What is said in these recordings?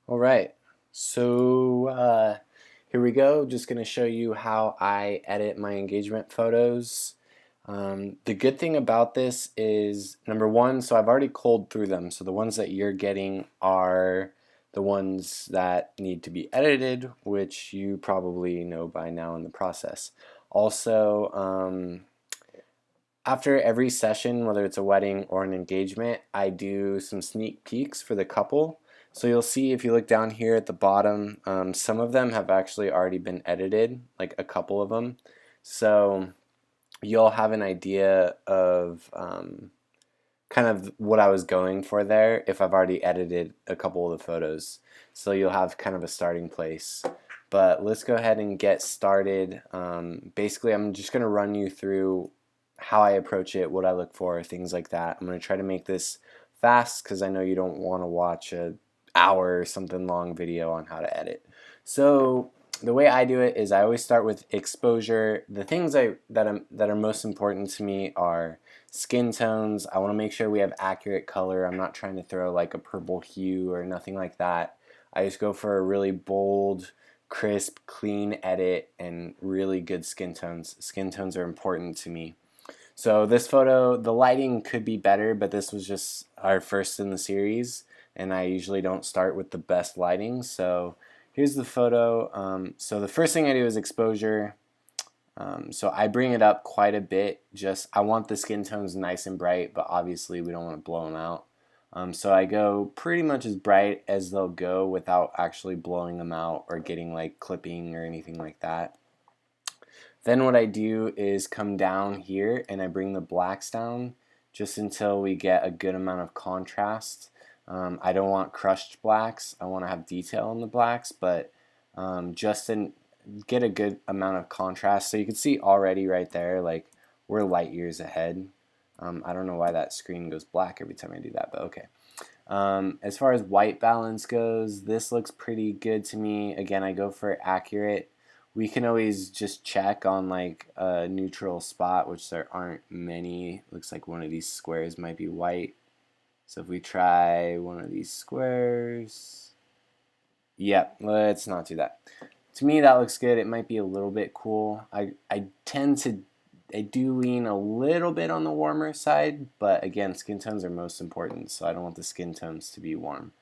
All right, so here we go. Just going to show you how I edit my engagement photos. The good thing about this is number one, so I've already culled through them. So the ones that you're getting are the ones that need to be edited, which you probably know by now in the process. Also, after every session, whether it's a wedding or an engagement, I do some sneak peeks for the couple. So you'll see if you look down here at the bottom, some of them have actually already been edited, like a couple of them. So you'll have an idea of kind of what I was going for there if I've already edited a couple of the photos. So you'll have kind of a starting place. But let's go ahead and get started. Basically, I'm just going to run you through how I approach it, what I look for, things like that. I'm going to try to make this fast because I know you don't want to watch an hour or something long video on how to edit. So the way I do it is I always start with exposure. The things that are most important to me are skin tones. I want to make sure we have accurate color. I'm not trying to throw like a purple hue or nothing like that. I just go for a really bold, crisp, clean edit and really good skin tones. Skin tones are important to me. So this photo, the lighting could be better, but this was just our first in the series, and I usually don't start with the best lighting. So here's the photo. So the first thing I do is exposure. So I bring it up quite a bit. Just I want the skin tones nice and bright, but obviously we don't want to blow them out. So I go pretty much as bright as they'll go without actually blowing them out or getting like clipping or anything like that. Then what I do is come down here and I bring the blacks down just until we get a good amount of contrast. I don't want crushed blacks. I want to have detail in the blacks, but just to get a good amount of contrast. So you can see already right there, like we're light years ahead. I don't know why that screen goes black every time I do that, but okay. As far as white balance goes, this looks pretty good to me. Again, I go for accurate. We can always just check on like a neutral spot, which there aren't many. Looks like one of these squares might be white. So if we try one of these squares, yep, let's not do that. To me, that looks good. It might be a little bit cool. I do lean a little bit on the warmer side, but again, skin tones are most important, so I don't want the skin tones to be warm,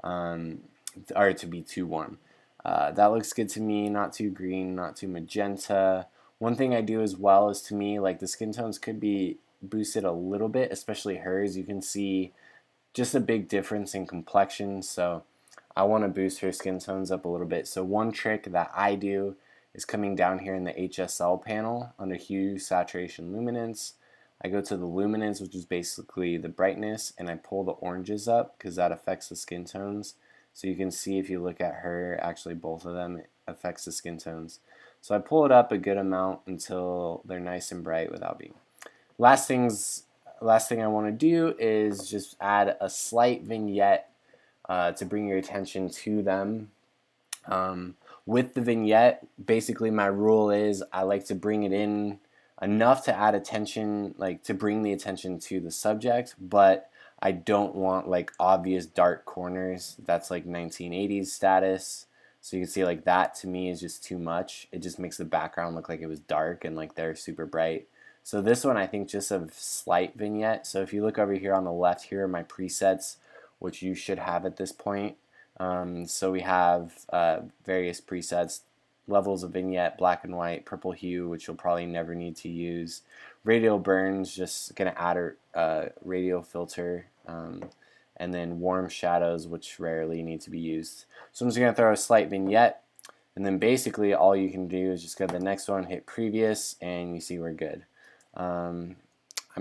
or to be too warm. That looks good to me, not too green, not too magenta. One thing I do as well is, to me, like the skin tones could be boosted a little bit, especially hers. You can see just a big difference in complexion, so I want to boost her skin tones up a little bit. So one trick that I do is coming down here in the HSL panel under Hue, Saturation, Luminance. I go to the luminance, which is basically the brightness, and I pull the oranges up because that affects the skin tones. So you can see if you look at her, actually both of them, it affects the skin tones. So I pull it up a good amount until they're nice and bright without being. Last thing I want to do is just add a slight vignette to bring your attention to them. With the vignette, basically my rule is I like to bring it in enough to add attention, like to bring the attention to the subject, but I don't want like obvious dark corners. That's like 1980s status. So you can see like that to me is just too much. It just makes the background look like it was dark and like they're super bright. So this one I think just a slight vignette. So if you look over here on the left, here are my presets, which you should have at this point. So we have various presets, levels of vignette, black and white, purple hue, which you'll probably never need to use. Radial burns, just going to add a radial filter. And then warm shadows, which rarely need to be used. So I'm just going to throw a slight vignette. And then basically all you can do is just go to the next one, hit previous, and you see we're good. I'm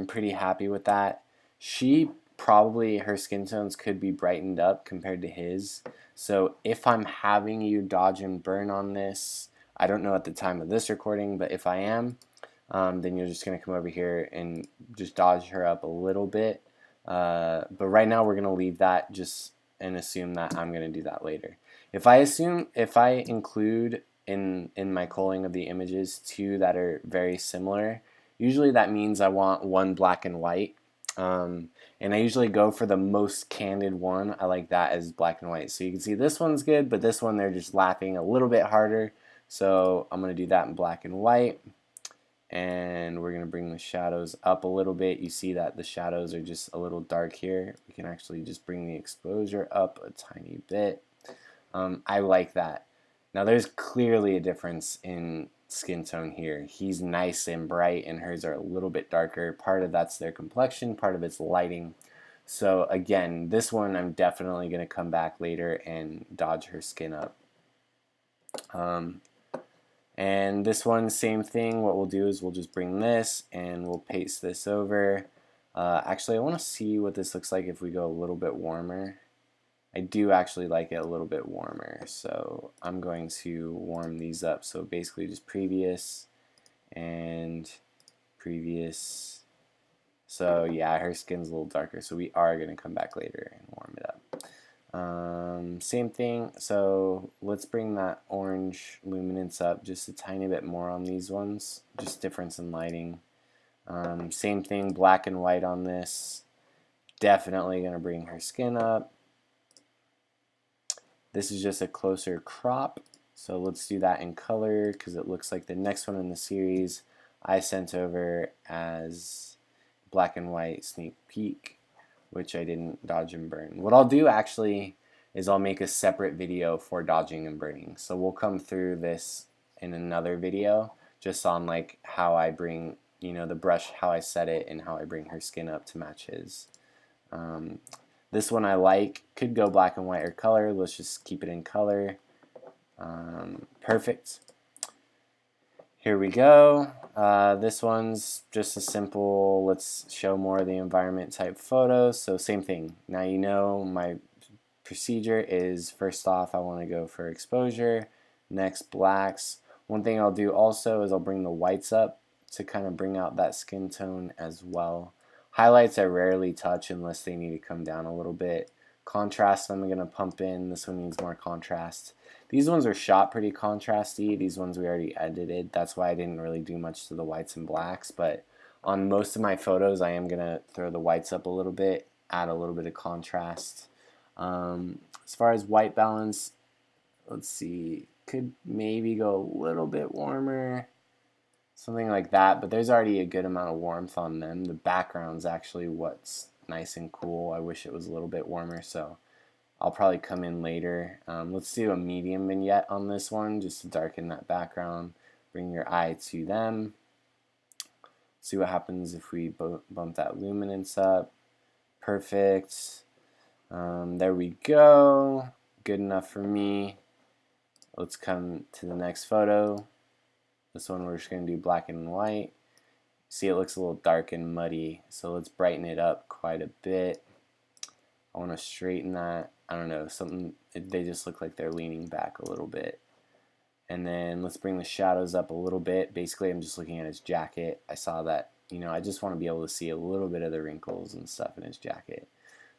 pretty happy with that. She probably, her skin tones could be brightened up compared to his. So if I'm having you dodge and burn on this, I don't know at the time of this recording, but if I am, then you're just going to come over here and just dodge her up a little bit. But right now we're going to leave that just and assume that I'm going to do that later. If I include in my culling of the images two that are very similar, usually that means I want one black and white And I usually go for the most candid one. I like that as black and white. So you can see this one's good, but this one they're just laughing a little bit harder. So I'm going to do that in black and white. And we're going to bring the shadows up a little bit. You see that the shadows are just a little dark here. We can actually just bring the exposure up a tiny bit. I like that. Now there's clearly a difference in skin tone here. He's nice and bright and hers are a little bit darker. Part of that's their complexion, part of it's lighting. So again, this one I'm definitely going to come back later and dodge her skin up. And this one, same thing. What we'll do is we'll just bring this and we'll paste this over. Actually, I want to see what this looks like if we go a little bit warmer. I do actually like it a little bit warmer, so I'm going to warm these up. So basically just previous and previous. So yeah, her skin's a little darker, so we are going to come back later and warm it up. Same thing, so let's bring that orange luminance up just a tiny bit more on these ones, just difference in lighting. Same thing, black and white on this. Definitely going to bring her skin up. This is just a closer crop, so let's do that in color because it looks like the next one in the series I sent over as black and white sneak peek, which I didn't dodge and burn. What I'll do actually is I'll make a separate video for dodging and burning. So we'll come through this in another video just on like how I bring, you know, the brush, how I set it and how I bring her skin up to match his. This one I like, could go black and white or color. Let's just keep it in color. Perfect. Here we go. This one's just a simple, let's show more of the environment type photo. So same thing. Now you know my procedure is first off I want to go for exposure, next blacks. One thing I'll do also is I'll bring the whites up to kind of bring out that skin tone as well. Highlights I rarely touch unless they need to come down a little bit. Contrast I'm going to pump in. This one needs more contrast. These ones are shot pretty contrasty. These ones we already edited. That's why I didn't really do much to the whites and blacks. But on most of my photos I am going to throw the whites up a little bit, add a little bit of contrast. As far as white balance, let's see, could maybe go a little bit warmer. Something like that, but there's already a good amount of warmth on them. The background's actually what's nice and cool. I wish it was a little bit warmer, so I'll probably come in later. Let's do a medium vignette on this one just to darken that background. Bring your eye to them. See what happens if we bump that luminance up. Perfect. There we go. Good enough for me. Let's come to the next photo. This one we're just going to do black and white. See, it looks a little dark and muddy, so let's brighten it up quite a bit. I want to straighten that. I don't know, they just look like they're leaning back a little bit. And then let's bring the shadows up a little bit. Basically, I'm just looking at his jacket. I saw that, you know, I just want to be able to see a little bit of the wrinkles and stuff in his jacket.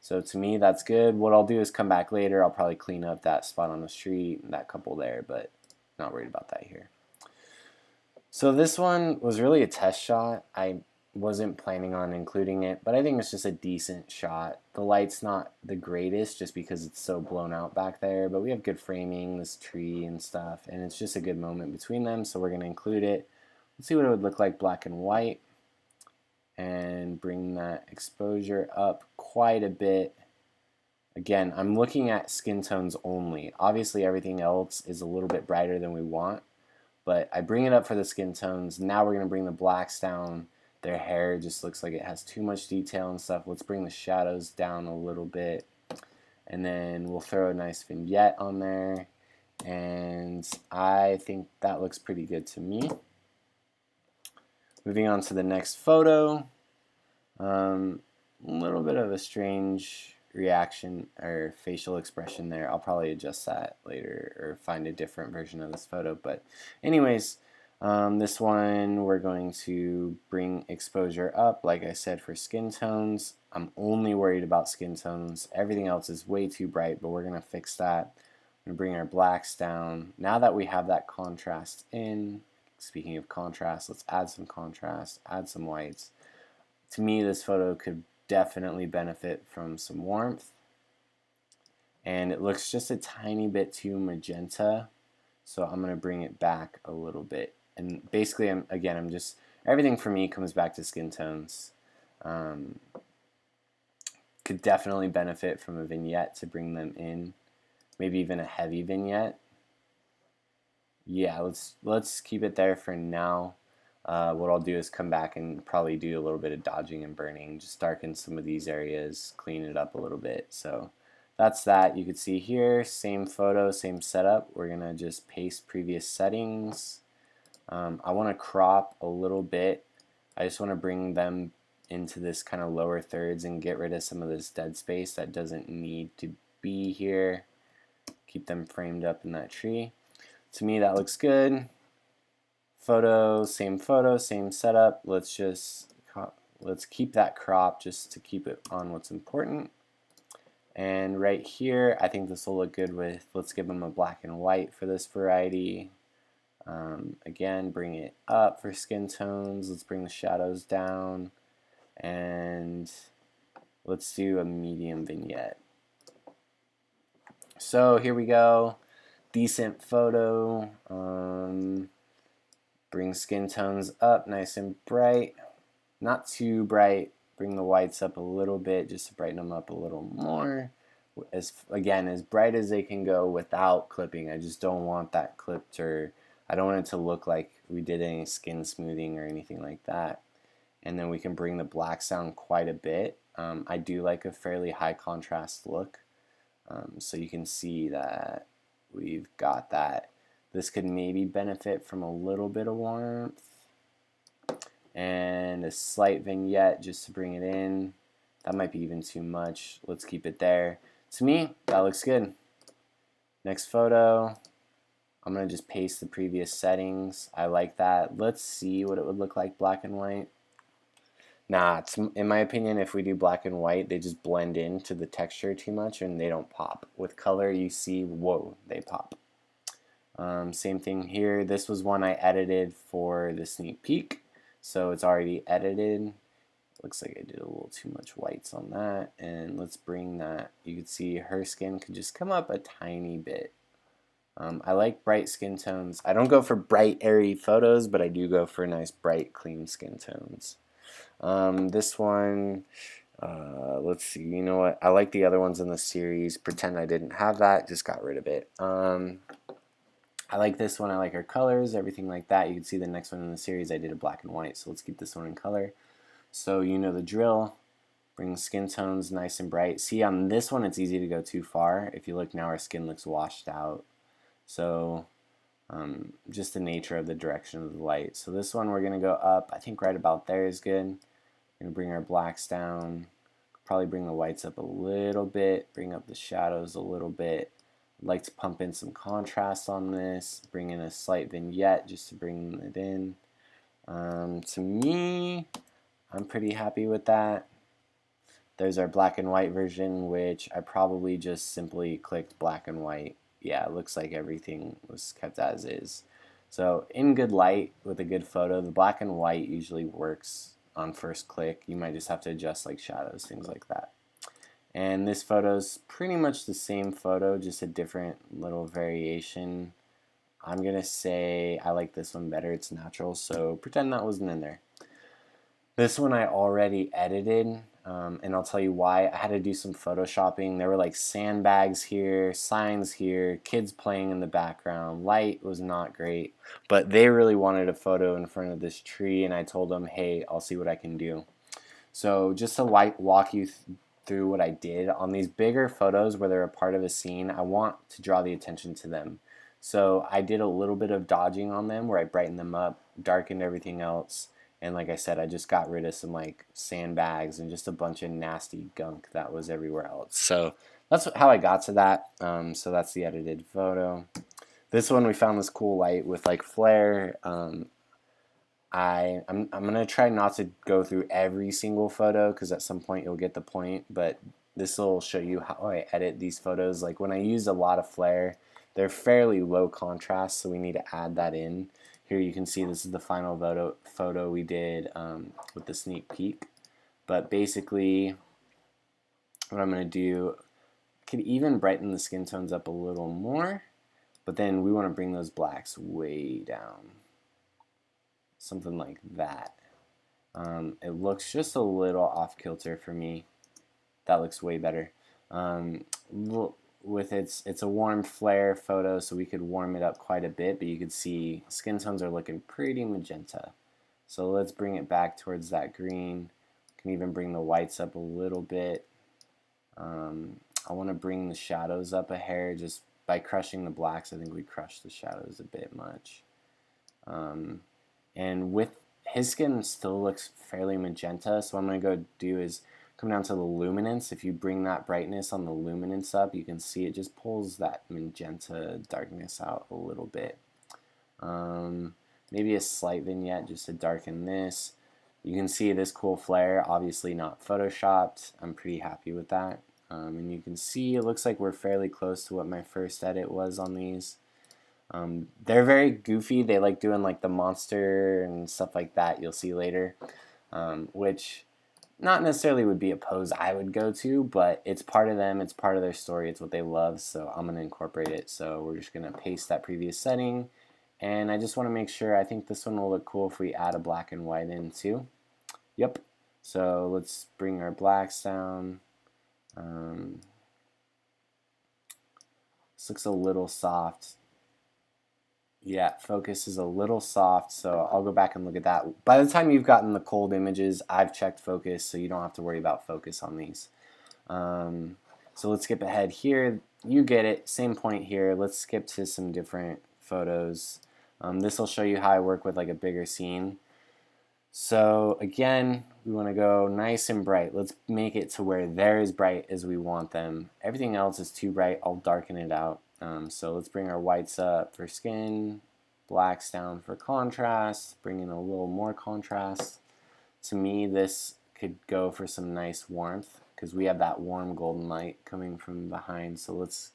So to me, that's good. What I'll do is come back later. I'll probably clean up that spot on the street and that couple there, but not worried about that here. So this one was really a test shot. I wasn't planning on including it, but I think it's just a decent shot. The light's not the greatest just because it's so blown out back there, but we have good framing, this tree and stuff, and it's just a good moment between them, so we're going to include it. Let's see what it would look like black and white, and bring that exposure up quite a bit. Again, I'm looking at skin tones only. Obviously everything else is a little bit brighter than we want, but I bring it up for the skin tones. Now we're going to bring the blacks down. Their hair just looks like it has too much detail and stuff. Let's bring the shadows down a little bit. And then we'll throw a nice vignette on there. And I think that looks pretty good to me. Moving on to the next photo. A little bit of a strange reaction or facial expression there. I'll probably adjust that later or find a different version of this photo. But anyways, this one we're going to bring exposure up, like I said, for skin tones. I'm only worried about skin tones. Everything else is way too bright, but we're going to fix that. We're going to bring our blacks down. Now that we have that contrast in, speaking of contrast, let's add some contrast, add some whites. To me, this photo could definitely benefit from some warmth. And it looks just a tiny bit too magenta, so I'm going to bring it back a little bit. And basically, I'm just, everything for me comes back to skin tones. Could definitely benefit from a vignette to bring them in, maybe even a heavy vignette. Yeah, let's keep it there for now. What I'll do is come back and probably do a little bit of dodging and burning, just darken some of these areas, clean it up a little bit. So that's that. You can see here, same photo, same setup. We're gonna just paste previous settings. I want to crop a little bit. I just want to bring them into this kind of lower thirds and get rid of some of this dead space that doesn't need to be here. Keep them framed up in that tree. To me, that looks good. Photo, same setup. Let's keep that crop just to keep it on what's important. And right here, I think this will look good with, let's give them a black and white for this variety. Again, bring it up for skin tones. Let's bring the shadows down. And let's do a medium vignette. So here we go. Decent photo. Bring skin tones up nice and bright. Not too bright. Bring the whites up a little bit just to brighten them up a little more. As bright as they can go without clipping. I just don't want that clipped, or I don't want it to look like we did any skin smoothing or anything like that. And then we can bring the blacks down quite a bit. I do like a fairly high contrast look. So you can see that we've got that. This could maybe benefit from a little bit of warmth. And a slight vignette just to bring it in. That might be even too much. Let's keep it there. To me, that looks good. Next photo. I'm going to just paste the previous settings. I like that. Let's see what it would look like black and white. Nah, in my opinion, if we do black and white, they just blend into the texture too much and they don't pop. With color, you see, whoa, they pop. Same thing here. This was one I edited for the sneak peek, so it's already edited. Looks like I did a little too much whites on that, and let's bring that. You can see her skin could just come up a tiny bit. I like bright skin tones. I don't go for bright, airy photos, but I do go for nice, bright, clean skin tones. This one, let's see, you know what, I like the other ones in the series. Pretend I didn't have that, just got rid of it. I like this one, I like her colors, everything like that. You can see the next one in the series I did a black and white, so let's keep this one in color. So you know the drill. Bring the skin tones nice and bright. See, on this one it's easy to go too far. If you look now, our skin looks washed out. So just the nature of the direction of the light. So this one we're going to go up. I think right about there is good. We're going to bring our blacks down. Probably bring the whites up a little bit. Bring up the shadows a little bit. I'd like to pump in some contrast on this. Bring in a slight vignette just to bring it in. To me, I'm pretty happy with that. There's our black and white version, which I probably just simply clicked black and white. Yeah, it looks like everything was kept as is. So in good light with a good photo, the black and white usually works on first click. You might just have to adjust like shadows, things like that. And this photo's pretty much the same photo, just a different little variation. I'm gonna say I like this one better. It's natural, so pretend that wasn't in there. This one I already edited, and I'll tell you why. I had to do some photoshopping. There were like sandbags here, signs here, kids playing in the background. Light was not great, but they really wanted a photo in front of this tree, and I told them, hey, I'll see what I can do. So just to walk you through what I did, on these bigger photos where they're a part of a scene, I want to draw the attention to them. So I did a little bit of dodging on them where I brightened them up, darkened everything else. And like I said, I just got rid of some like sandbags and just a bunch of nasty gunk that was everywhere else. So that's how I got to that. So that's the edited photo. This one we found this cool light with like flare. I'm gonna try not to go through every single photo because at some point you'll get the point. But this will show you how I edit these photos. Like when I use a lot of flare, they're fairly low contrast, so we need to add that in. Here you can see this is the final photo we did with the sneak peek. But basically, what I'm going to do, could even brighten the skin tones up a little more, but then we want to bring those blacks way down. Something like that. It looks just a little off kilter for me. That looks way better. With it's a warm flare photo, so we could warm it up quite a bit, but you could see skin tones are looking pretty magenta. So let's bring it back towards that green. Can even bring the whites up a little bit. I want to bring the shadows up a hair. Just by crushing the blacks, I think we crushed the shadows a bit much. And with his skin still looks fairly magenta, so what I'm going to go do is come down to the luminance. If you bring that brightness on the luminance up, you can see it just pulls that magenta darkness out a little bit. Maybe a slight vignette just to darken this. You can see this cool flare, obviously not photoshopped. I'm pretty happy with that. And you can see it looks like we're fairly close to what my first edit was on these. They're very goofy. They like doing like the monster and stuff like that you'll see later, which not necessarily would be a pose I would go to, but it's part of them, it's part of their story, it's what they love, so I'm going to incorporate it. So we're just going to paste that previous setting, and I just want to make sure, I think this one will look cool if we add a black and white in too. Yep. So let's bring our blacks down. This looks a little soft. Yeah, focus is a little soft, so I'll go back and look at that. By the time you've gotten the cold images, I've checked focus, so you don't have to worry about focus on these. So let's skip ahead here. You get it, same point here. Let's skip to some different photos. This will show you how I work with like a bigger scene. So again, we want to go nice and bright. Let's make it to where they're as bright as we want them. Everything else is too bright. I'll darken it out. So let's bring our whites up for skin, blacks down for contrast, bring in a little more contrast. To me, this could go for some nice warmth because we have that warm golden light coming from behind. So let's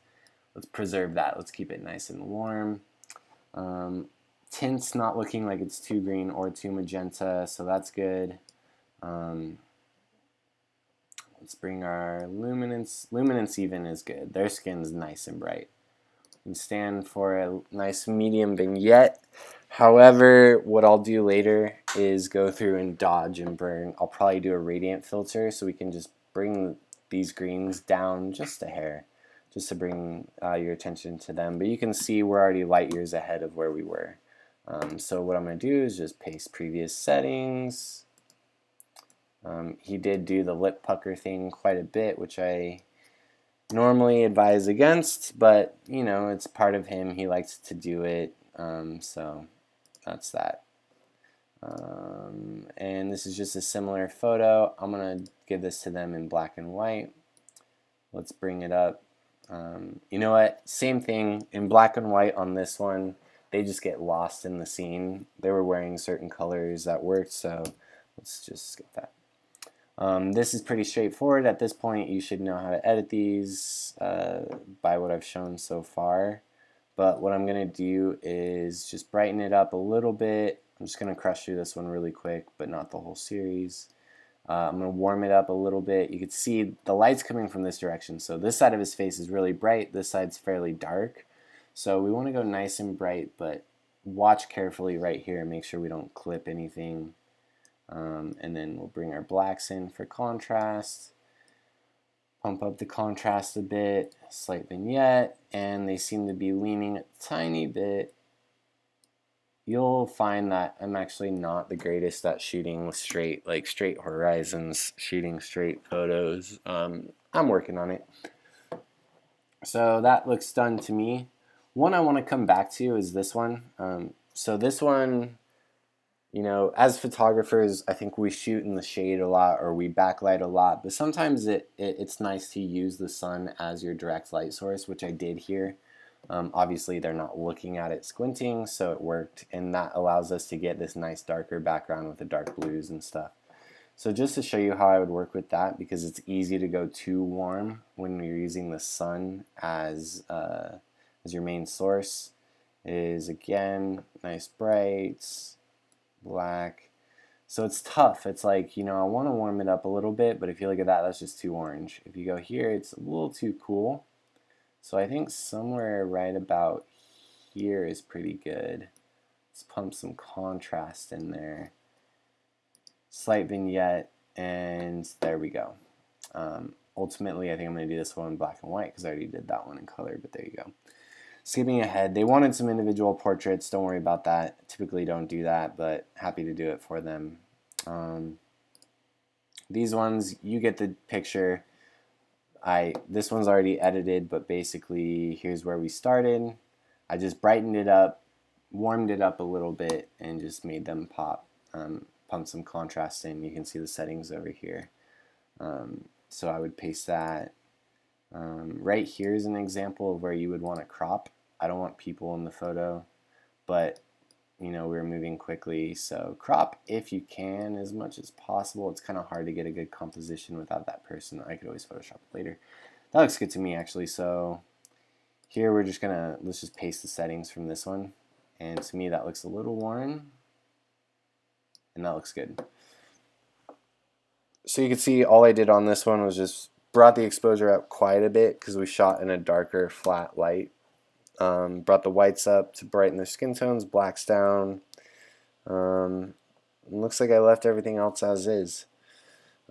preserve that. Let's keep it nice and warm. Tint's not looking like it's too green or too magenta, so that's good. Let's bring our luminance. Luminance even is good. Their skin's nice and bright. And stand for a nice medium vignette. However, what I'll do later is go through and dodge and burn. I'll probably do a radiant filter so we can just bring these greens down just a hair, just to bring your attention to them. But you can see we're already light years ahead of where we were. So what I'm going to do is just paste previous settings. He did do the lip pucker thing quite a bit, which I normally advise against, but you know, it's part of him. He likes to do it, so that's that. And this is just a similar photo. I'm gonna give this to them in black and white. Let's bring it up. You know what? Same thing in black and white on this one. They just get lost in the scene. They were wearing certain colors that worked, so let's just skip that. This is pretty straightforward. At this point, you should know how to edit these by what I've shown so far. But what I'm going to do is just brighten it up a little bit. I'm just going to crush through this one really quick, but not the whole series. I'm going to warm it up a little bit. You can see the light's coming from this direction. So this side of his face is really bright. This side's fairly dark. So we want to go nice and bright, but watch carefully right here. Make sure we don't clip anything. And then we'll bring our blacks in for contrast, pump up the contrast a bit, slight vignette, and they seem to be leaning a tiny bit. You'll find that I'm actually not the greatest at shooting with straight horizons, shooting straight photos. I'm working on it. So that looks done to me. One I want to come back to is this one. So this one, you know, as photographers, I think we shoot in the shade a lot or we backlight a lot, but sometimes it's nice to use the sun as your direct light source, which I did here. Obviously, they're not looking at it squinting, so it worked, and that allows us to get this nice darker background with the dark blues and stuff. So just to show you how I would work with that, because it's easy to go too warm when you're using the sun as your main source, is again, nice brights, black. So it's tough. It's like, you know, I want to warm it up a little bit, but if you look at that, that's just too orange. If you go here, it's a little too cool. So I think somewhere right about here is pretty good. Let's pump some contrast in there. Slight vignette, and there we go. Ultimately, I think I'm going to do this one in black and white because I already did that one in color, but there you go. Skipping ahead, they wanted some individual portraits. Don't worry about that. Typically don't do that, but happy to do it for them. These ones, you get the picture. This one's already edited, but basically here's where we started. I just brightened it up, warmed it up a little bit, and just made them pop. Pumped some contrast in. You can see the settings over here. So I would paste that. Right here is an example of where you would want to crop. I don't want people in the photo, but you know, we're moving quickly, so crop if you can as much as possible. It's kind of hard to get a good composition without that person. I could always Photoshop it later. That looks good to me actually. So here we're just gonna, let's just paste the settings from this one, and to me that looks a little worn, and that looks good. So you can see all I did on this one was just brought the exposure up quite a bit because we shot in a darker flat light. Brought the whites up to brighten their skin tones, blacks down. Looks like I left everything else as is.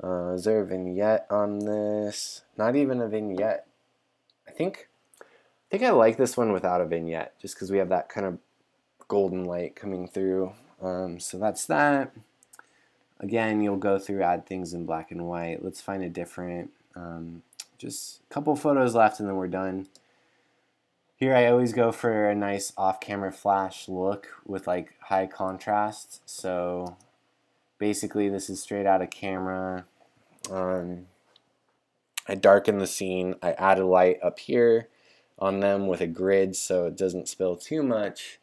Is there a vignette on this? Not even a vignette. I think I like this one without a vignette just because we have that kind of golden light coming through. So that's that. Again, you'll go through, add things in black and white. Let's find a different, just a couple photos left and then we're done. Here I always go for a nice off-camera flash look with like high contrast. So basically this is straight out of camera. I darken the scene. I add a light up here on them with a grid so it doesn't spill too much.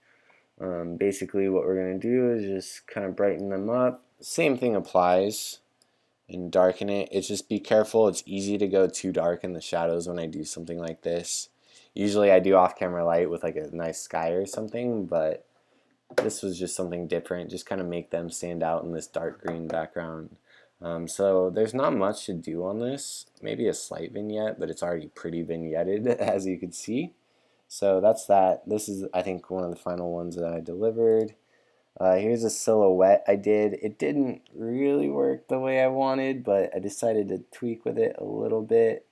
Basically what we're going to do is just kind of brighten them up. Same thing applies and darken it. It's just be careful. It's easy to go too dark in the shadows when I do something like this. Usually I do off-camera light with like a nice sky or something, but this was just something different. Just kind of make them stand out in this dark green background. So there's not much to do on this. Maybe a slight vignette, but it's already pretty vignetted as you can see. So that's that. This is, I think, one of the final ones that I delivered. Here's a silhouette I did. It didn't really work the way I wanted, but I decided to tweak with it a little bit.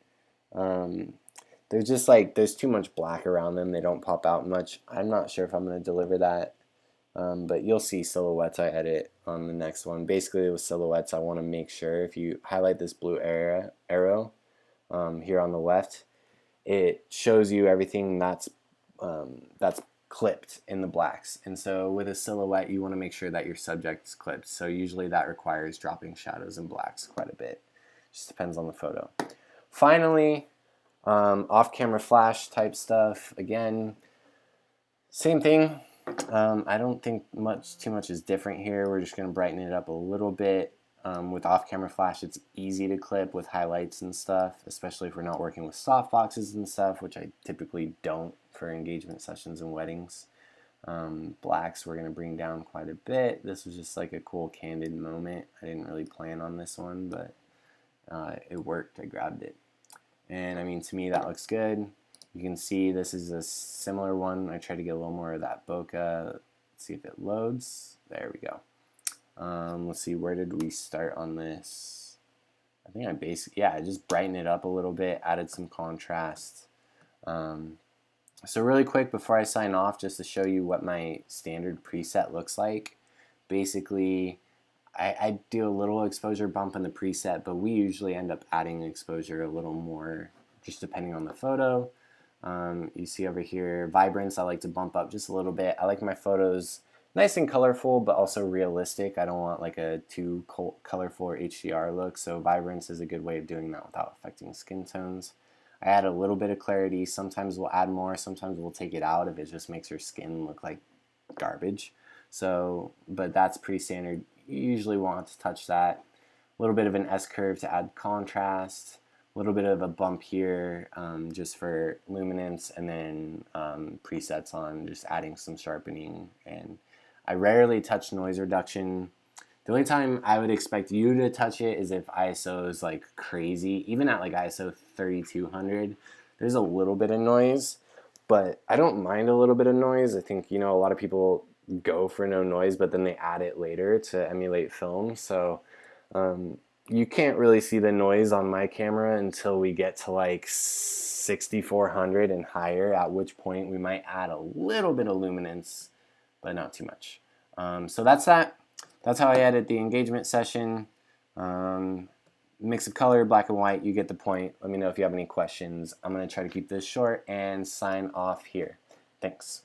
There's just like, there's too much black around them. They don't pop out much. I'm not sure if I'm going to deliver that. But you'll see silhouettes I edit on the next one. Basically with silhouettes, I want to make sure if you highlight this blue arrow here on the left, it shows you everything that's clipped in the blacks. And so with a silhouette, you want to make sure that your subject is clipped. So usually that requires dropping shadows and blacks quite a bit. Just depends on the photo. Finally, off-camera flash type stuff. Again, same thing. I don't think too much is different here. We're just going to brighten it up a little bit. With off-camera flash, it's easy to clip with highlights and stuff, especially if we're not working with softboxes and stuff, which I typically don't for engagement sessions and weddings. Blacks we're going to bring down quite a bit. This was just like a cool candid moment. I didn't really plan on this one, but it worked. I grabbed it. And I mean, to me, that looks good. You can see this is a similar one. I tried to get a little more of that bokeh. Let's see if it loads. There we go. Let's see, where did we start on this? I think I just brightened it up a little bit, added some contrast. So really quick before I sign off, just to show you what my standard preset looks like. Basically, I do a little exposure bump in the preset, but we usually end up adding exposure a little more, just depending on the photo. You see over here, vibrance, I like to bump up just a little bit. I like my photos nice and colorful, but also realistic. I don't want like a too colorful or HDR look, so vibrance is a good way of doing that without affecting skin tones. I add a little bit of clarity. Sometimes we'll add more, sometimes we'll take it out if it just makes your skin look like garbage. So, but that's pretty standard. You usually want to touch that. A little bit of an S-curve to add contrast. A little bit of a bump here just for luminance, and then presets on just adding some sharpening. And I rarely touch noise reduction The only time I would expect you to touch it is if ISO is like crazy. Even at like ISO 3200, there's a little bit of noise, but I don't mind a little bit of noise. I think, you know, a lot of people go for no noise, but then they add it later to emulate film. So you can't really see the noise on my camera until we get to like 6400 and higher, at which point we might add a little bit of luminance, but not too much. So that's that. That's how I edit the engagement session. Mix of color, black and white, you get the point. Let me know if you have any questions. I'm going to try to keep this short and sign off here. Thanks.